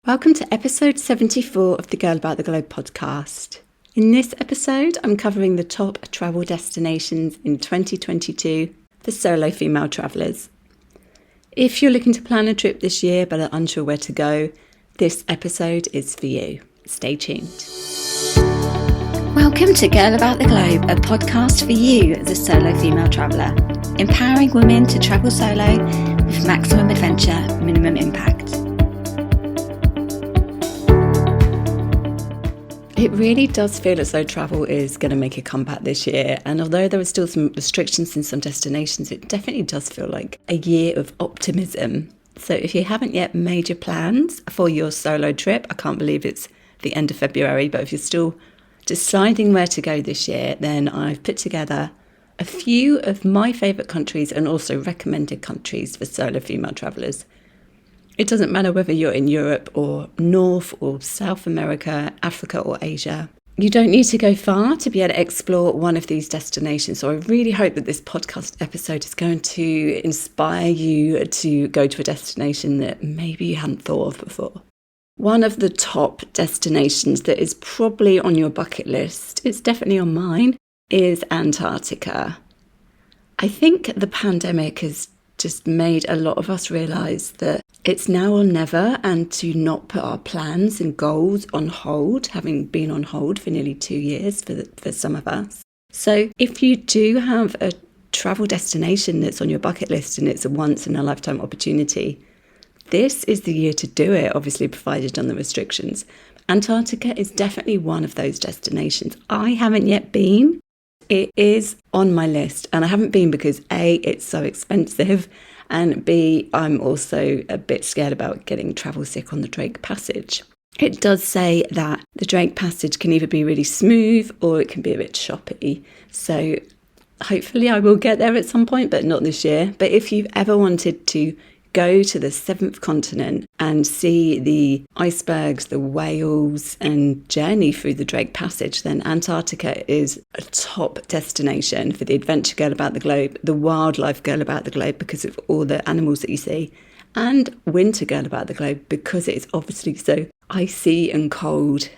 Welcome to episode 74 of the Girl About the Globe podcast. In this episode, I'm covering the top travel destinations in 2022 for solo female travellers. If you're looking to plan a trip this year but are unsure where to go, this episode is for you. Stay tuned. Welcome to Girl About the Globe, a podcast for you, the solo female traveller, empowering women to travel solo with maximum adventure, minimum impact. It really does feel as though travel is going to make a comeback this year, and although there are still some restrictions in some destinations, it definitely does feel like a year of optimism. So if you haven't yet made your plans for your solo trip, I can't believe it's the end of February, but if you're still deciding where to go this year, then I've put together a few of my favourite countries and also recommended countries for solo female travellers. It doesn't matter whether you're in Europe or North or South America, Africa or Asia. You don't need to go far to be able to explore one of these destinations. So I really hope that this podcast episode is going to inspire you to go to a destination that maybe you hadn't thought of before. One of the top destinations that is probably on your bucket list, it's definitely on mine, is Antarctica. I think the pandemic has just made a lot of us realise that it's now or never, and to not put our plans and goals on hold, having been on hold for nearly 2 years for some of us. So if you do have a travel destination that's on your bucket list and it's a once in a lifetime opportunity, this is the year to do it, obviously provided on the restrictions. Antarctica is definitely one of those destinations. I haven't yet been. It is on my list, and I haven't been because A, it's so expensive, and B, I'm also a bit scared about getting travel sick on the Drake Passage. It does say that the Drake Passage can either be really smooth or it can be a bit choppy. So hopefully I will get there at some point, but not this year. But if you've ever wanted to go to the seventh continent and see the icebergs, the whales, and journey through the Drake Passage, then Antarctica is a top destination for the adventure girl about the globe, the wildlife girl about the globe because of all the animals that you see, and winter girl about the globe because it is obviously so icy and cold.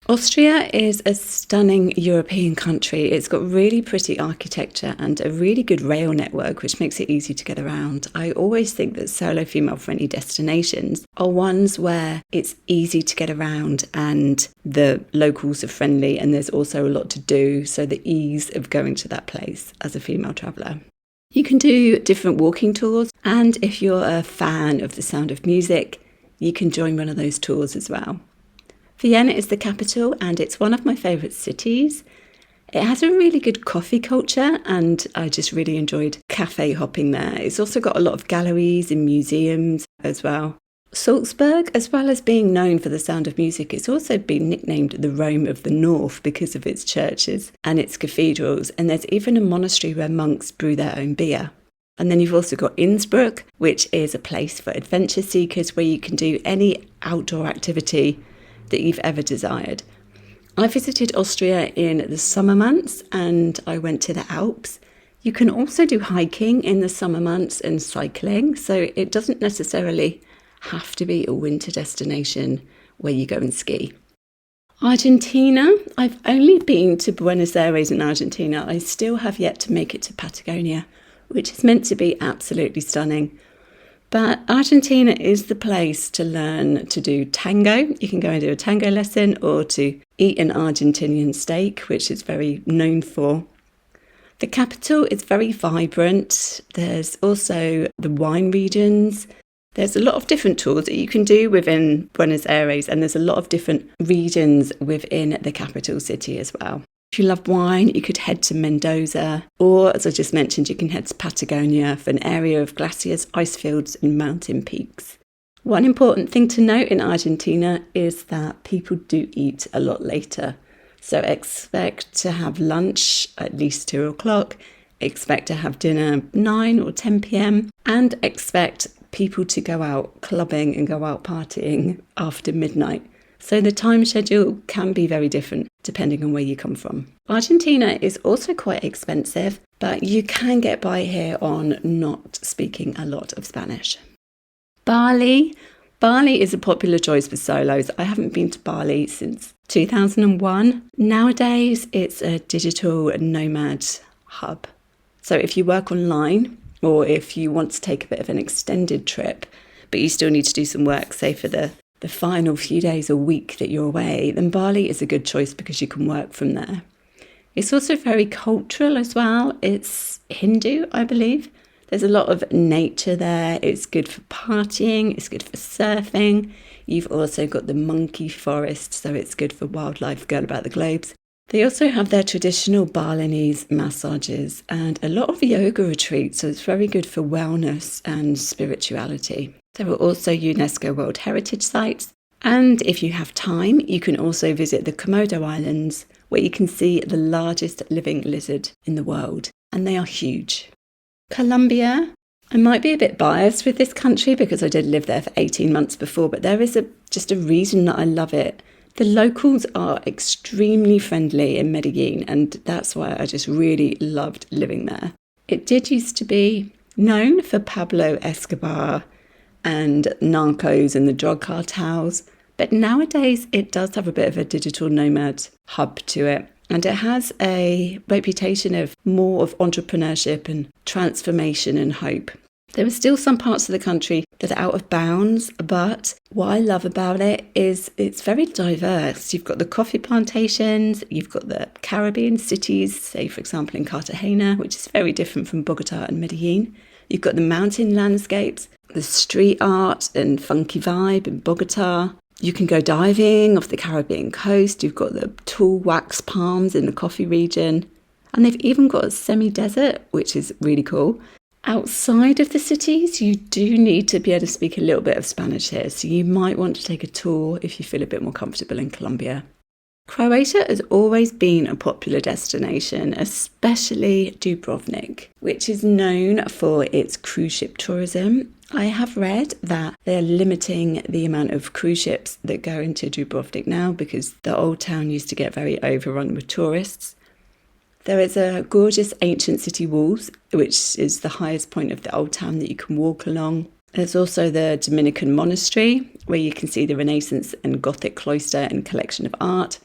Austria is a stunning European country. It's got really pretty architecture and a really good rail network, which makes it easy to get around. I always think that solo female-friendly destinations are ones where it's easy to get around and the locals are friendly and there's also a lot to do, so the ease of going to that place as a female traveller. You can do different walking tours, and if you're a fan of the sound of music, you can join one of those tours as well. Vienna is the capital and it's one of my favourite cities. It has a really good coffee culture and I just really enjoyed cafe hopping there. It's also got a lot of galleries and museums as well. Salzburg, as well as being known for the sound of music, it's also been nicknamed the Rome of the North because of its churches and its cathedrals, and there's even a monastery where monks brew their own beer. And then you've also got Innsbruck, which is a place for adventure seekers where you can do any outdoor activity that you've ever desired. I visited Austria in the summer months and I went to the Alps. You can also do hiking in the summer months and cycling, so it doesn't necessarily have to be a winter destination where you go and ski. Argentina, I've only been to Buenos Aires in Argentina. I still have yet to make it to Patagonia, which is meant to be absolutely stunning. But Argentina is the place to learn to do tango. You can go and do a tango lesson or to eat an Argentinian steak, which is very known for. The capital is very vibrant. There's also the wine regions. There's a lot of different tours that you can do within Buenos Aires, and there's a lot of different regions within the capital city as well. If you love wine, you could head to Mendoza, or as I just mentioned, you can head to Patagonia for an area of glaciers, ice fields and mountain peaks. One important thing to note in Argentina is that people do eat a lot later. So expect to have lunch at least 2 o'clock, expect to have dinner 9 or 10 p.m, and expect people to go out clubbing and go out partying after midnight. So the time schedule can be very different depending on where you come from. Argentina is also quite expensive, but you can get by here on not speaking a lot of Spanish. Bali Bali is a popular choice for solos. I haven't been to Bali since 2001. Nowadays, it's a digital nomad hub. So if you work online, or if you want to take a bit of an extended trip, but you still need to do some work, say for the final few days or week that you're away, then Bali is a good choice because you can work from there. It's also very cultural as well. It's Hindu, I believe. There's a lot of nature there. It's good for partying. It's good for surfing. You've also got the monkey forest, so it's good for wildlife going about the globes. They also have their traditional Balinese massages and a lot of yoga retreats, so it's very good for wellness and spirituality. There are also UNESCO World Heritage Sites, and if you have time, you can also visit the Komodo Islands, where you can see the largest living lizard in the world, and they are huge. Colombia, I might be a bit biased with this country because I did live there for 18 months before, but there is just a reason that I love it. The locals are extremely friendly in Medellin, and that's why I just really loved living there. It did used to be known for Pablo Escobar and narcos and the drug cartels, but nowadays it does have a bit of a digital nomad hub to it, and it has a reputation of more of entrepreneurship and transformation and hope. There are still some parts of the country that are out of bounds, but what I love about it is it's very diverse. You've got the coffee plantations, you've got the Caribbean cities, say for example in Cartagena, which is very different from Bogota and Medellin. You've got the mountain landscapes, the street art and funky vibe in Bogota. You can go diving off the Caribbean coast. You've got the tall wax palms in the coffee region. And they've even got a semi-desert, which is really cool. Outside of the cities, you do need to be able to speak a little bit of Spanish here. So you might want to take a tour if you feel a bit more comfortable in Colombia. Croatia has always been a popular destination, especially Dubrovnik, which is known for its cruise ship tourism. I have read that they're limiting the amount of cruise ships that go into Dubrovnik now because the old town used to get very overrun with tourists. There is a gorgeous ancient city walls, which is the highest point of the old town that you can walk along. There's also the Dominican monastery, where you can see the Renaissance and Gothic cloister and collection of art.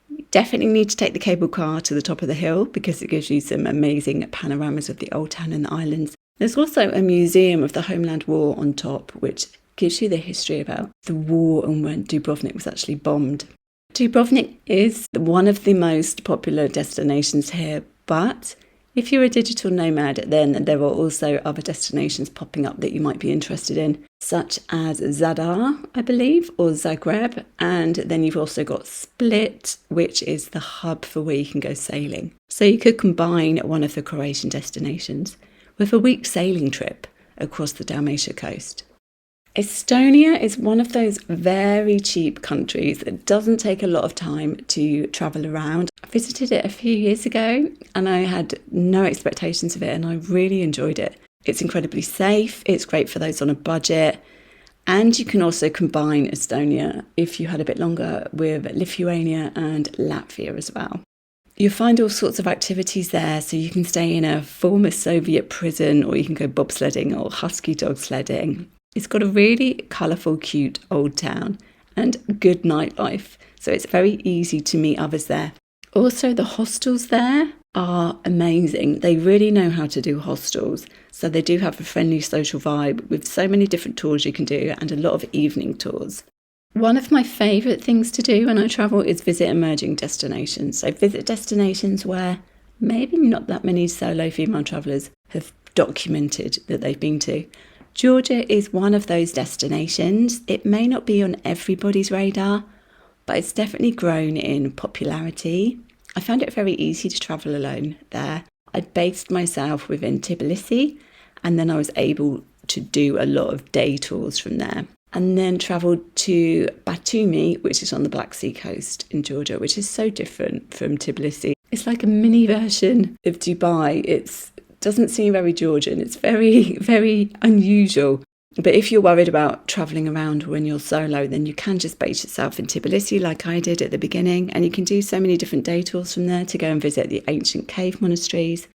You definitely need to take the cable car to the top of the hill because it gives you some amazing panoramas of the old town and the islands. There's also a museum of the Homeland War on top, which gives you the history about the war and when Dubrovnik was actually bombed. Dubrovnik is one of the most popular destinations here, but if you're a digital nomad, then there are also other destinations popping up that you might be interested in, such as Zadar, I believe, or Zagreb, and then you've also got Split, which is the hub for where you can go sailing. So you could combine one of the Croatian destinations with a week sailing trip across the Dalmatia coast. Estonia is one of those very cheap countries that doesn't take a lot of time to travel around. I visited it a few years ago and I had no expectations of it and I really enjoyed it. It's incredibly safe, it's great for those on a budget, and you can also combine Estonia, if you had a bit longer, with Lithuania and Latvia as well. You'll find all sorts of activities there, so you can stay in a former Soviet prison or you can go bobsledding or husky dog sledding. It's got a really colourful, cute old town and good nightlife, so it's very easy to meet others there. Also, the hostels there are amazing. They really know how to do hostels, so they do have a friendly social vibe with so many different tours you can do and a lot of evening tours. One of my favourite things to do when I travel is visit emerging destinations. So visit destinations where maybe not that many solo female travellers have documented that they've been to. Georgia is one of those destinations. It may not be on everybody's radar, but it's definitely grown in popularity. I found it very easy to travel alone there. I based myself within Tbilisi, and then I was able to do a lot of day tours from there. And then travelled to Batumi, which is on the Black Sea coast in Georgia, which is so different from Tbilisi. It's like a mini version of Dubai. It doesn't seem very Georgian. It's very, very unusual. But if you're worried about travelling around when you're solo, then you can just base yourself in Tbilisi like I did at the beginning. And you can do so many different day tours from there to go and visit the ancient cave monasteries.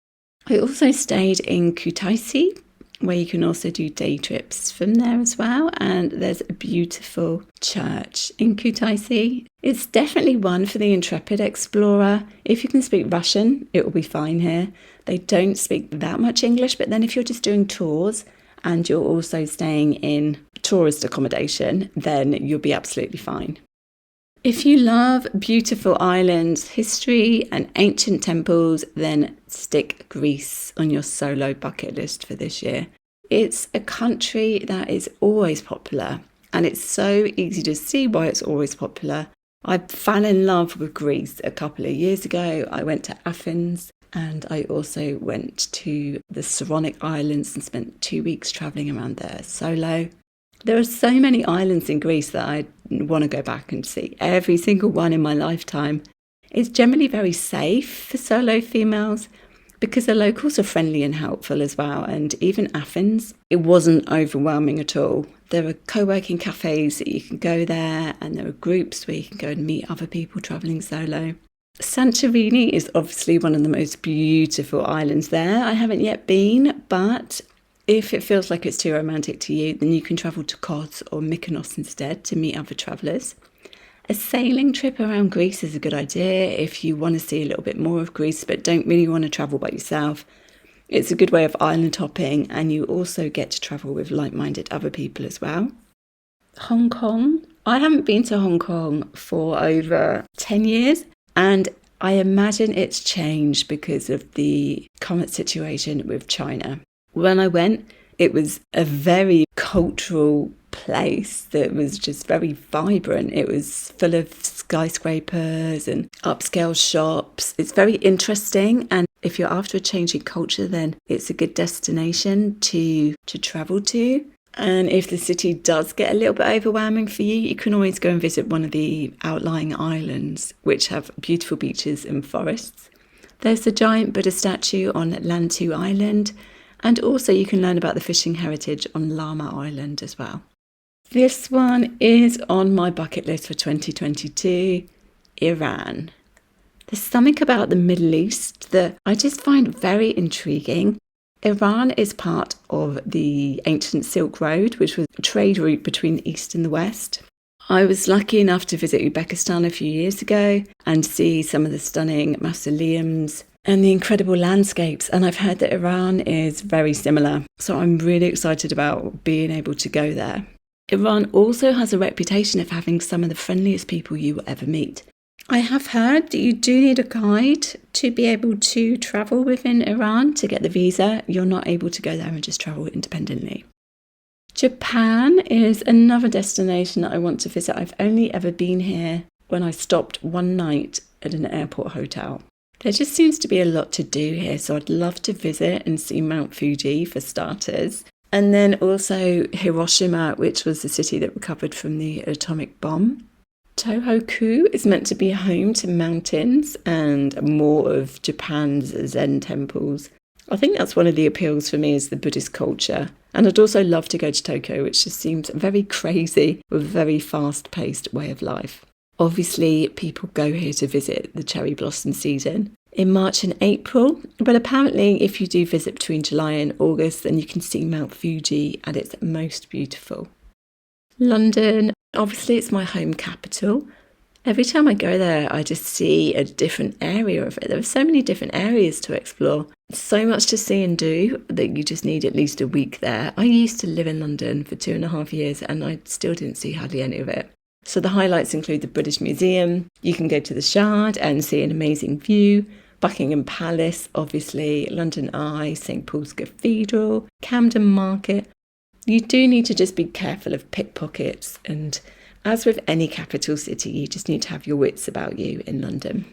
I also stayed in Kutaisi, where you can also do day trips from there as well. And there's a beautiful church in Kutaisi. It's definitely one for the intrepid explorer. If you can speak Russian, it will be fine here. They don't speak that much English, but then if you're just doing tours and you're also staying in tourist accommodation, then you'll be absolutely fine. If you love beautiful islands, history and ancient temples, then stick Greece on your solo bucket list for this year. It's a country that is always popular, and it's so easy to see why it's always popular. I fell in love with Greece a couple of years ago. I went to Athens and I also went to the Saronic Islands and spent 2 weeks travelling around there solo. There are so many islands in Greece that I want to go back and see, every single one in my lifetime. It's generally very safe for solo females because the locals are friendly and helpful as well. And even Athens, it wasn't overwhelming at all. There are co-working cafes that you can go there, and there are groups where you can go and meet other people travelling solo. Santorini is obviously one of the most beautiful islands there. I haven't yet been, but if it feels like it's too romantic to you, then you can travel to Kos or Mykonos instead to meet other travellers. A sailing trip around Greece is a good idea if you want to see a little bit more of Greece but don't really want to travel by yourself. It's a good way of island hopping, and you also get to travel with like-minded other people as well. Hong Kong. I haven't been to Hong Kong for over 10 years, and I imagine it's changed because of the current situation with China. When I went, it was a very cultural place that was just very vibrant. It was full of skyscrapers and upscale shops. It's very interesting, and if you're after a change in culture, then it's a good destination to travel to. And if the city does get a little bit overwhelming for you, you can always go and visit one of the outlying islands, which have beautiful beaches and forests. There's the giant Buddha statue on Lantu Island, and also you can learn about the fishing heritage on Lama Island as well. This one is on my bucket list for 2022, Iran. There's something about the Middle East that I just find very intriguing. Iran is part of the ancient Silk Road, which was a trade route between the East and the West. I was lucky enough to visit Uzbekistan a few years ago and see some of the stunning mausoleums and the incredible landscapes, and I've heard that Iran is very similar, so I'm really excited about being able to go there. Iran also has a reputation of having some of the friendliest people you will ever meet. I have heard that you do need a guide to be able to travel within Iran to get the visa. You're not able to go there and just travel independently. Japan is another destination that I want to visit. I've only ever been here when I stopped one night at an airport hotel. There just seems to be a lot to do here, so I'd love to visit and see Mount Fuji for starters. And then also Hiroshima, which was the city that recovered from the atomic bomb. Tohoku is meant to be home to mountains and more of Japan's Zen temples. I think that's one of the appeals for me, is the Buddhist culture. And I'd also love to go to Tokyo, which just seems very crazy with a very fast-paced way of life. Obviously, people go here to visit the cherry blossom season in March and April, but apparently if you do visit between July and August, then you can see Mount Fuji at its most beautiful. London, obviously it's my home capital. Every time I go there, I just see a different area of it. There are so many different areas to explore. So much to see and do that you just need at least a week there. I used to live in London for 2.5 years and I still didn't see hardly any of it. So the highlights include the British Museum. You can go to the Shard and see an amazing view. Buckingham Palace, obviously, London Eye, St Paul's Cathedral, Camden Market. You do need to just be careful of pickpockets, and as with any capital city, you just need to have your wits about you in London.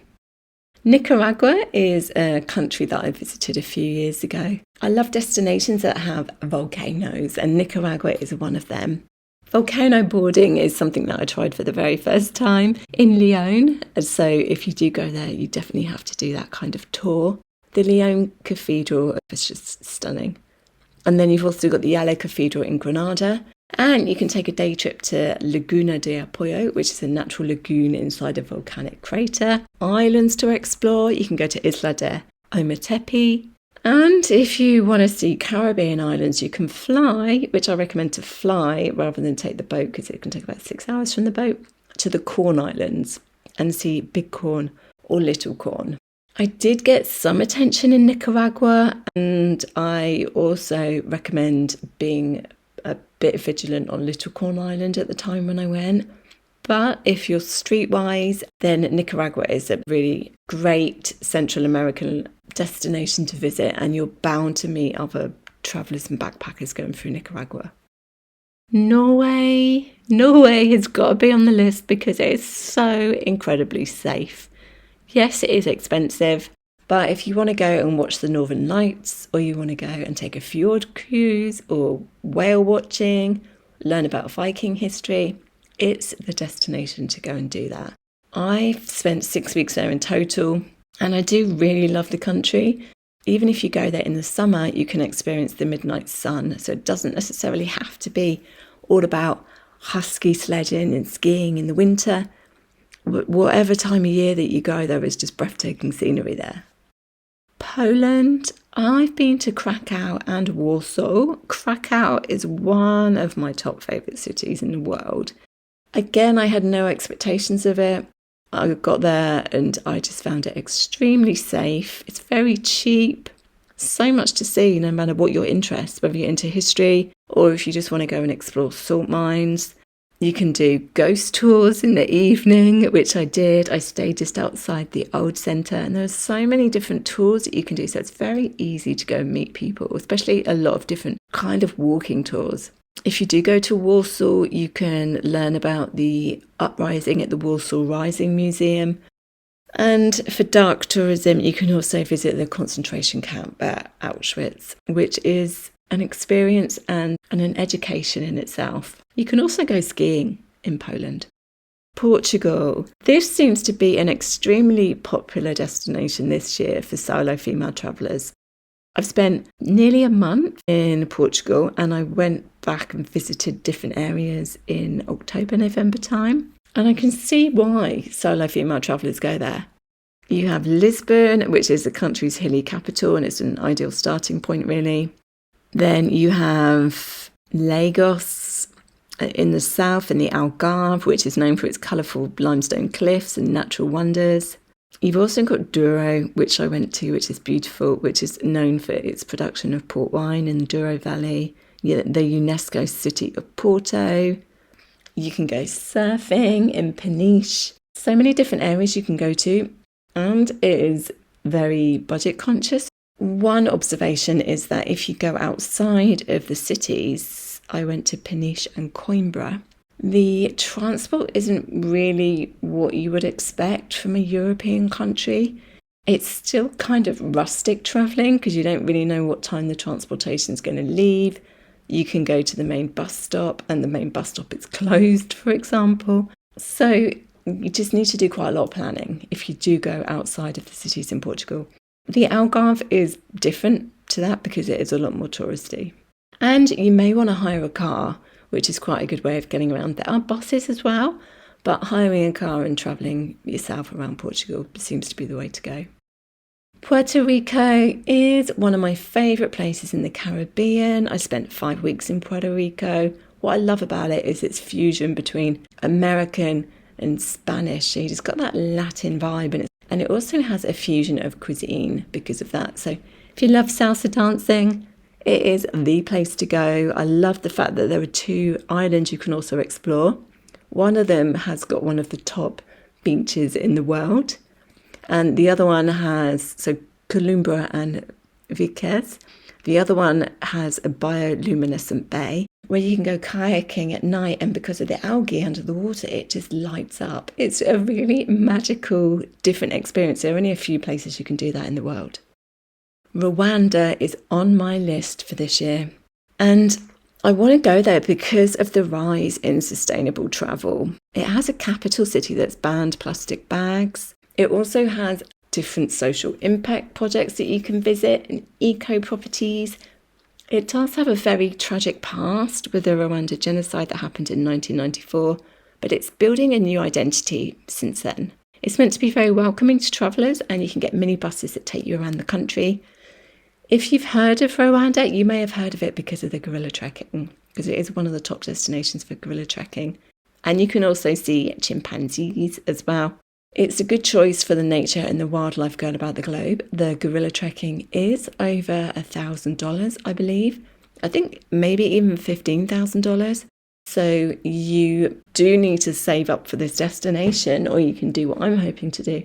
Nicaragua is a country that I visited a few years ago. I love destinations that have volcanoes, and Nicaragua is one of them. Volcano boarding is something that I tried for the very first time in Leon, so if you do go there, you definitely have to do that kind of tour. The Leon Cathedral is just stunning. And then you've also got the Yala Cathedral in Granada, and you can take a day trip to Laguna de Apoyo, which is a natural lagoon inside a volcanic crater. Islands to explore, you can go to Isla de Ometepe, And if you want to see Caribbean islands, you can fly, which I recommend to fly rather than take the boat because it can take about 6 hours from the boat, to the Corn Islands and see Big Corn or Little Corn. I did get some attention in Nicaragua, and I also recommend being a bit vigilant on Little Corn Island at the time when I went. But if you're streetwise, then Nicaragua is a really great Central American destination to visit, and you're bound to meet other travellers and backpackers going through Nicaragua. Norway has got to be on the list because it is so incredibly safe. Yes, it is expensive, but if you want to go and watch the Northern Lights, or you want to go and take a fjord cruise or whale watching, learn about Viking history, it's the destination to go and do that. I've spent 6 weeks there in total, and I do really love the country. Even if you go there in the summer, you can experience the midnight sun, so it doesn't necessarily have to be all about husky sledding and skiing in the winter. Whatever time of year that you go, there is just breathtaking scenery there. Poland, I've been to Krakow and Warsaw. Krakow is one of my top favourite cities in the world. Again, I had no expectations of it. I got there and I just found it extremely safe. It's very cheap. So much to see, no matter what your interest, whether you're into history or if you just want to go and explore salt mines. You can do ghost tours in the evening, which I did. I stayed just outside the old centre, and there's so many different tours that you can do. So it's very easy to go and meet people, especially a lot of different kind of walking tours. If you do go to Warsaw, you can learn about the uprising at the Warsaw Rising Museum. And for dark tourism, you can also visit the concentration camp at Auschwitz, which is an experience and an education in itself. You can also go skiing in Poland. Portugal. This seems to be an extremely popular destination this year for solo female travellers. I've spent nearly a month in Portugal, and I went back and visited different areas in October, November time. And I can see why solo female travellers go there. You have Lisbon, which is the country's hilly capital, and it's an ideal starting point, really. Then you have Lagos in the south, and the Algarve, which is known for its colourful limestone cliffs and natural wonders. You've also got Douro, which I went to, which is beautiful, which is known for its production of port wine in the Douro Valley, the UNESCO city of Porto. You can go surfing in Peniche. So many different areas you can go to, and it is very budget conscious. One observation is that if you go outside of the cities, I went to Peniche and Coimbra, the transport isn't really what you would expect from a European country. It's still kind of rustic travelling because you don't really know what time the transportation is going to leave. You can go to the main bus stop and the main bus stop is closed, for example. So you just need to do quite a lot of planning if you do go outside of the cities in Portugal. The Algarve is different to that because it is a lot more touristy. And you may want to hire a car, which is quite a good way of getting around. There are buses as well, but hiring a car and travelling yourself around Portugal seems to be the way to go. Puerto Rico is one of my favourite places in the Caribbean. I spent 5 weeks in Puerto Rico. What I love about it is its fusion between American and Spanish. So you just got that Latin vibe, and it also has a fusion of cuisine because of that. So if you love salsa dancing, it is the place to go. I love the fact that there are 2 islands you can also explore. One of them has got one of the top beaches in the world, and the other one has, so Columbra and Viquez, the other one has a bioluminescent bay where you can go kayaking at night, and because of the algae under the water, it just lights up. It's a really magical, different experience. There are only a few places you can do that in the world. Rwanda is on my list for this year, and I want to go there because of the rise in sustainable travel. It has a capital city that's banned plastic bags. It also has different social impact projects that you can visit and eco properties. It does have a very tragic past with the Rwanda genocide that happened in 1994, but it's building a new identity since then. It's meant to be very welcoming to travellers, and you can get minibuses that take you around the country. If you've heard of Rwanda, you may have heard of it because of the gorilla trekking, because it is one of the top destinations for gorilla trekking. And you can also see chimpanzees as well. It's a good choice for the nature and the wildlife going about the globe. The gorilla trekking is over $1,000, I believe. I think maybe even $15,000. So you do need to save up for this destination, or you can do what I'm hoping to do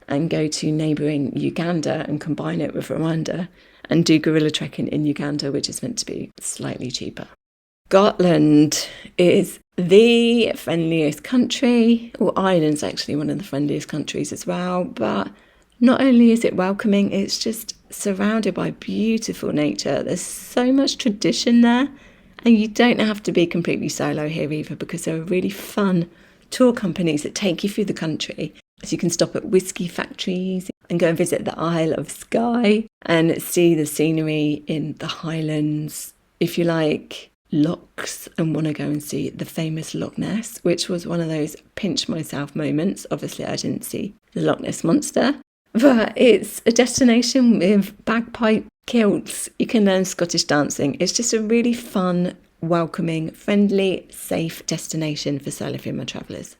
and go to neighbouring Uganda and combine it with Rwanda and do gorilla trekking in Uganda, which is meant to be slightly cheaper. Scotland is the friendliest country, or Ireland's actually one of the friendliest countries as well, but not only is it welcoming, it's just surrounded by beautiful nature. There's so much tradition there, and you don't have to be completely solo here either, because there are really fun tour companies that take you through the country. So you can stop at whiskey factories and go and visit the Isle of Skye and see the scenery in the Highlands. If you like lochs and want to go and see the famous Loch Ness, which was one of those pinch myself moments. Obviously, I didn't see the Loch Ness Monster, but it's a destination with bagpipe kilts. You can learn Scottish dancing. It's just a really fun, welcoming, friendly, safe destination for solo female travellers.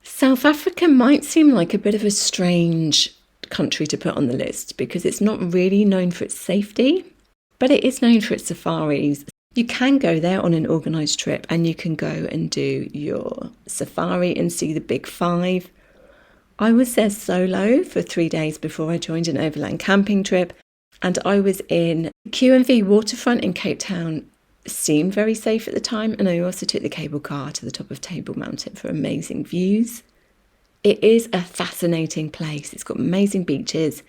South Africa might seem like a bit of a strange country to put on the list because it's not really known for its safety, but it is known for its safaris. You can go there on an organised trip and you can go and do your safari and see the big five. I was there solo for 3 days before I joined an overland camping trip, and I was in Q&V waterfront in Cape Town. Seemed very safe at the time, and I also took the cable car to the top of Table Mountain for amazing views. It is a fascinating place. It's got amazing beaches,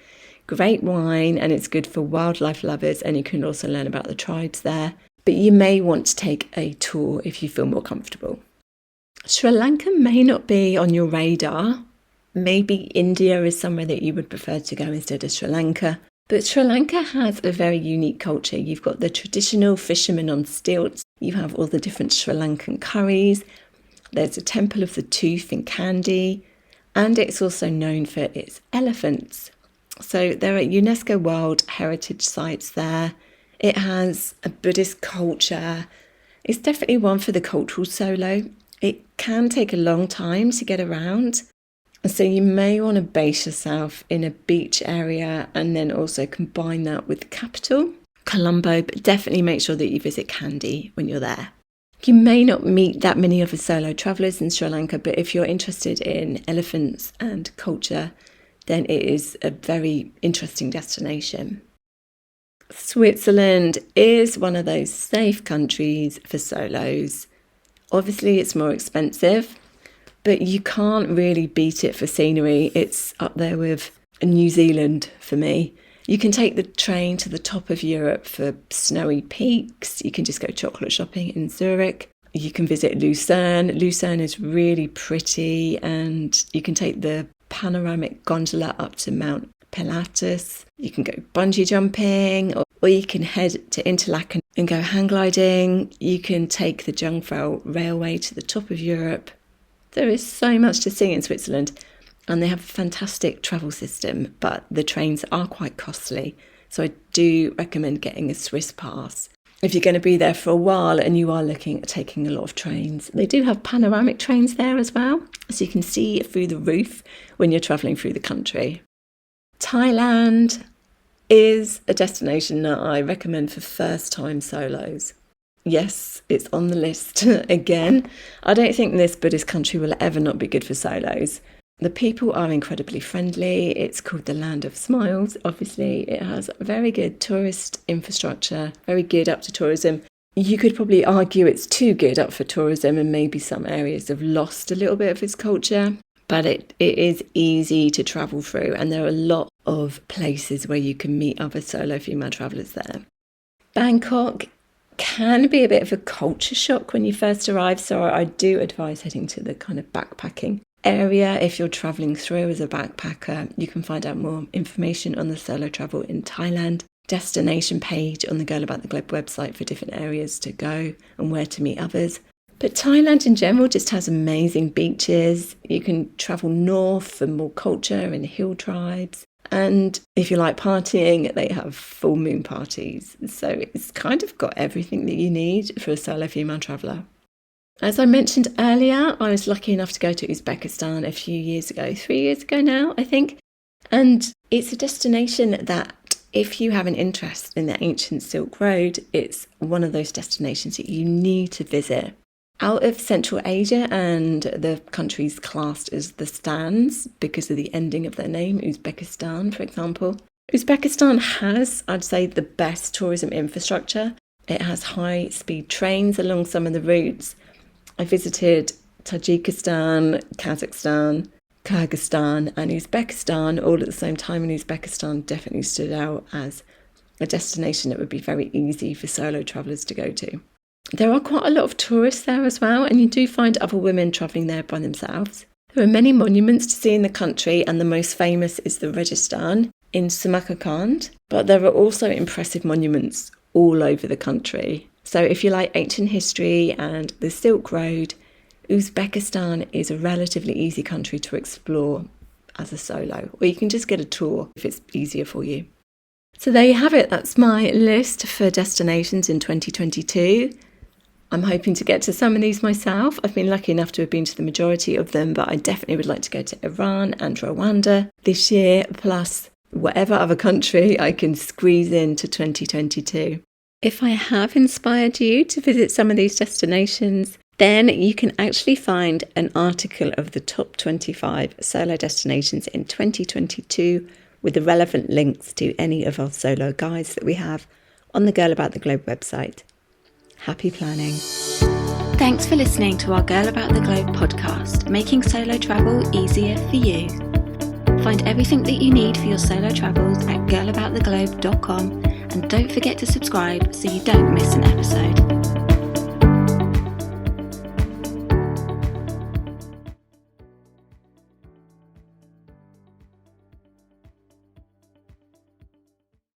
great wine, and it's good for wildlife lovers, and you can also learn about the tribes there. But you may want to take a tour if you feel more comfortable. Sri Lanka may not be on your radar. Maybe India is somewhere that you would prefer to go instead of Sri Lanka. But Sri Lanka has a very unique culture. You've got the traditional fishermen on stilts. You have all the different Sri Lankan curries. There's a Temple of the Tooth in Kandy. And it's also known for its elephants. So there are UNESCO World Heritage Sites there. It has a Buddhist culture. It's definitely one for the cultural solo. It can take a long time to get around. So you may want to base yourself in a beach area and then also combine that with the capital, Colombo, but definitely make sure that you visit Kandy when you're there. You may not meet that many other solo travellers in Sri Lanka, but if you're interested in elephants and culture, then it is a very interesting destination. Switzerland is one of those safe countries for solos. Obviously, it's more expensive, but you can't really beat it for scenery. It's up there with New Zealand for me. You can take the train to the top of Europe for snowy peaks. You can just go chocolate shopping in Zurich. You can visit Lucerne. Lucerne is really pretty, and you can take the panoramic gondola up to Mount Pilatus. You can go bungee jumping, or you can head to Interlaken and go hang gliding. You can take the Jungfrau Railway to the top of Europe. There is so much to see in Switzerland, and they have a fantastic travel system, but the trains are quite costly. So I do recommend getting a Swiss pass if you're going to be there for a while and you are looking at taking a lot of trains. They do have panoramic trains there as well, so you can see through the roof when you're travelling through the country. Thailand is a destination that I recommend for first-time solos. Yes, it's on the list again. I don't think this Buddhist country will ever not be good for solos. The people are incredibly friendly. It's called the Land of Smiles. Obviously, it has very good tourist infrastructure, very geared up to tourism. You could probably argue it's too geared up for tourism, and maybe some areas have lost a little bit of its culture. But it is easy to travel through, and there are a lot of places where you can meet other solo female travellers there. Bangkok can be a bit of a culture shock when you first arrive, so I do advise heading to the kind of backpacking area if you're travelling through as a backpacker. You can find out more information on the Solo Travel in Thailand destination page on the Girl About the Globe website for different areas to go and where to meet others. But Thailand in general just has amazing beaches. You can travel north for more culture and hill tribes. And if you like partying, they have full moon parties. So it's kind of got everything that you need for a solo female traveller. As I mentioned earlier, I was lucky enough to go to Uzbekistan a few years ago, 3 years ago now, I think. And it's a destination that, if you have an interest in the ancient Silk Road, it's one of those destinations that you need to visit. Out of Central Asia, and the countries classed as the Stans because of the ending of their name, Uzbekistan, for example. Uzbekistan has, I'd say, the best tourism infrastructure. It has high-speed trains along some of the routes. I visited Tajikistan, Kazakhstan, Kyrgyzstan and Uzbekistan all at the same time, and Uzbekistan definitely stood out as a destination that would be very easy for solo travellers to go to. There are quite a lot of tourists there as well, and you do find other women travelling there by themselves. There are many monuments to see in the country, and the most famous is the Registan in Samarkand, but there are also impressive monuments all over the country. So if you like ancient history and the Silk Road, Uzbekistan is a relatively easy country to explore as a solo, or you can just get a tour if it's easier for you. So there you have it. That's my list for destinations in 2022. I'm hoping to get to some of these myself. I've been lucky enough to have been to the majority of them, but I definitely would like to go to Iran and Rwanda this year, plus whatever other country I can squeeze into 2022. If I have inspired you to visit some of these destinations, then you can actually find an article of the top 25 solo destinations in 2022 with the relevant links to any of our solo guides that we have on the Girl About the Globe website. Happy planning. Thanks for listening to our Girl About the Globe podcast, making solo travel easier for you. Find everything that you need for your solo travels at girlabouttheglobe.com, and don't forget to subscribe so you don't miss an episode.